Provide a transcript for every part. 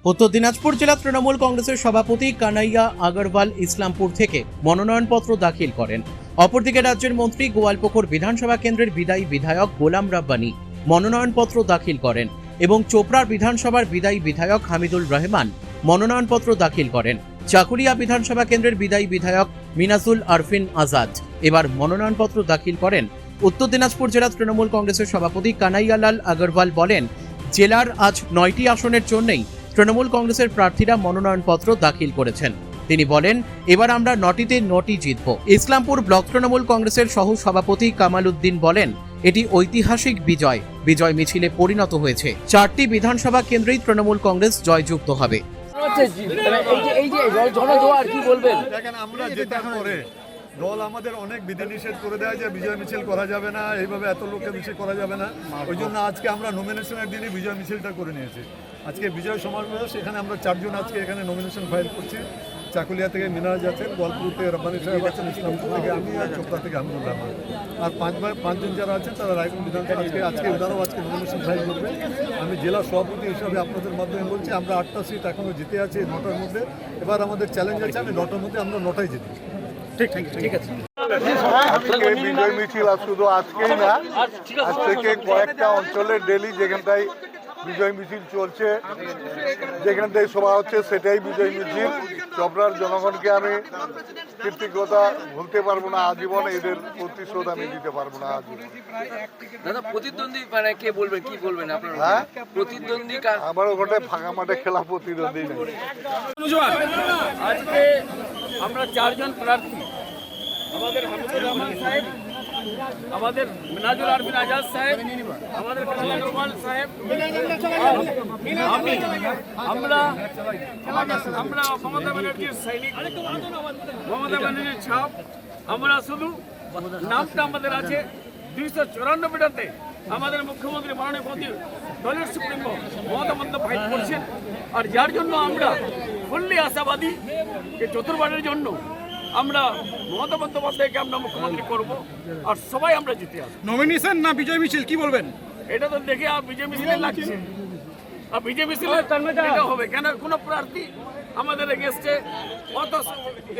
উত্তর দিনাজপুর জেলা তৃণমূল কংগ্রেসের সভাপতি কানাইয়া আগরওয়াল ইসলামপুর থেকে মনোনয়নপত্র দাখিল করেন। অপরদিকে রাজ্যের মন্ত্রী গোয়ালপুকুর বিধানসভা কেন্দ্রের বিদায়ী বিধায়ক গোলাম রাব্বানি মনোনয়নপত্র দাখিল করেন এবং চোপড়ার বিধানসভার বিদায়ী বিধায়ক হামিদুল রহমান মনোনয়নপত্র দাখিল করেন। চাকুলিয়া বিধানসভা কেন্দ্রের বিদায়ী বিধায়ক মিনাজুল আরফিন আজাদ এবার মনোনয়নপত্র দাখিল করেন। উত্তর দিনাজপুর জেলা তৃণমূল কংগ্রেসের সভাপতি কানাইয়ালাল আগরওয়াল বলেন, জেলার আজ 9টি আসনের জন্যই তৃণমূল কংগ্রেসের প্রার্থীরা মনোনয়নপত্র দাখিল করেছেন। তিনি বলেন, এবার আমরা 9টিতে 9টি জিতব। ইসলামপুর ব্লক তৃণমূল কংগ্রেসের সহ সভাপতি কামাল উদ্দিন বলেন, এটি ঐতিহাসিক বিজয় মিছিলে পরিণত হয়েছে। 4টি বিধানসভা কেন্দ্রেই তৃণমূল কংগ্রেস জয়যুক্ত হবে। দল আমাদের অনেক বিধিনিষেধ করে দেয় যে বিজয় মিছিল করা যাবে না, এইভাবে এত লোককে মিছিল করা যাবে না। ওই জন্য আজকে আমরা নমিনেশনের দিনে বিজয় মিছিলটা করে নিয়েছি। আজকে বিজয় সমাবেশ, এখানে আমরা 4 জন আজকে এখানে নমিনেশন ফাইল করছি। চাকুলিয়া থেকে মিনাজ আছেন, গোয়ালপুর থেকে রব্বানী সাহেব আছেন, ইসলামপুর থেকে আমি, আর চোপড়া থেকে হামিদুল রহমান। আর 5 জন যারা আছেন তারা রায়গঞ্জ বিধানসভা আজকে ওনারাও আজকে নমিনেশন ফাইল করবে। আমি জেলা সভাপতি হিসাবে আপনাদের মাধ্যমে বলছি, আমরা 8টা সিট এখনও জিতে আছি 9টার মধ্যে। এবার আমাদের চ্যালেঞ্জ আছে, আমি 9টার মধ্যে আমরা 9টাই জিতব। ঠিক আছে। আজকে বিজয় মিছিল আর শুধু আজকেই না, আজ থেকে কয়েকটা অঞ্চলে ডেলি যেখানটায় বিজয় মিছিল চলছে, যেখানটায় সভা হচ্ছে সেটাই বিজয় মিছিল। চোপড়ার জনগণকে আমি কৃতজ্ঞতা ভুলতে পারবো না আজীবন, এদের প্রতিশোধ আমি দিতে পারবো না আজীবন। দাদা, প্রতিদ্বন্দ্বী মানে কে বলবেন, কি বলবেন আপনারা? হ্যাঁ, প্রতিদ্বন্দ্বী আমার ওখানে ফাঁকা মাঠে খেলা প্রতিদ্বন্দ্বী নেই। আজকে আমরা 4 জন প্রার্থী, আমাদের হামিদুর রহমান সাহেব, আমাদের মিনাজুল আরফিন আজাদ সাহেব, আমাদের কানাইয়া আগরওয়াল সাহেব, আমরা মমতা ব্যানার্জির সৈনিক, মমতা ব্যানার্জির ছাপ। আমরা শুধু নামটা আমাদের আছে 294টাতে। আমাদের মুখ্যমন্ত্রী মাননীয় মোদী দলের সুপ্রিমো মমতা বন্দ্যোপাধ্যায় ফাইট করছেন, আর যার জন্য আমরা ফুললি আশাবাদী যে চতুর্থবারের জন্য আমরা মমতা বন্দ্যোপাধ্যায়কে আমরা মুখ্যমন্ত্রী করব, আর সবাই আমরা জিতে আসবো। নমিনেশন না বিজয় মিছিল, কি বলবেন? এটা তো দেখে আর বিজয় মিছিলে লাগছে, আর বিজয় মিছিলে এটা হবে কেন? কোনো প্রার্থী আমাদের এগেস্টে অত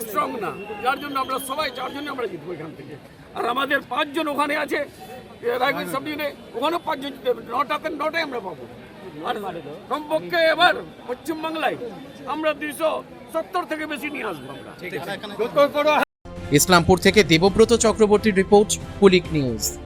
স্ট্রং না, যার জন্য আমরা সবাই 4 জন্য আমরা জিতবো এখান থেকে। আর আমাদের 5 জন ওখানে আছে রায়গঞ্জ সাব ডিভিশনে, ওখানেও 5 জন জিতে, 9টাতে 9টাই আমরা পাবো। আর কমপক্ষে এবার পশ্চিমবাংলায় আমরা 270 থেকে বেশি নিয়ে আসবো আমরা। ইসলামপুর থেকে দেবব্রত চক্রবর্তীর রিপোর্ট, কুলিক নিউজ।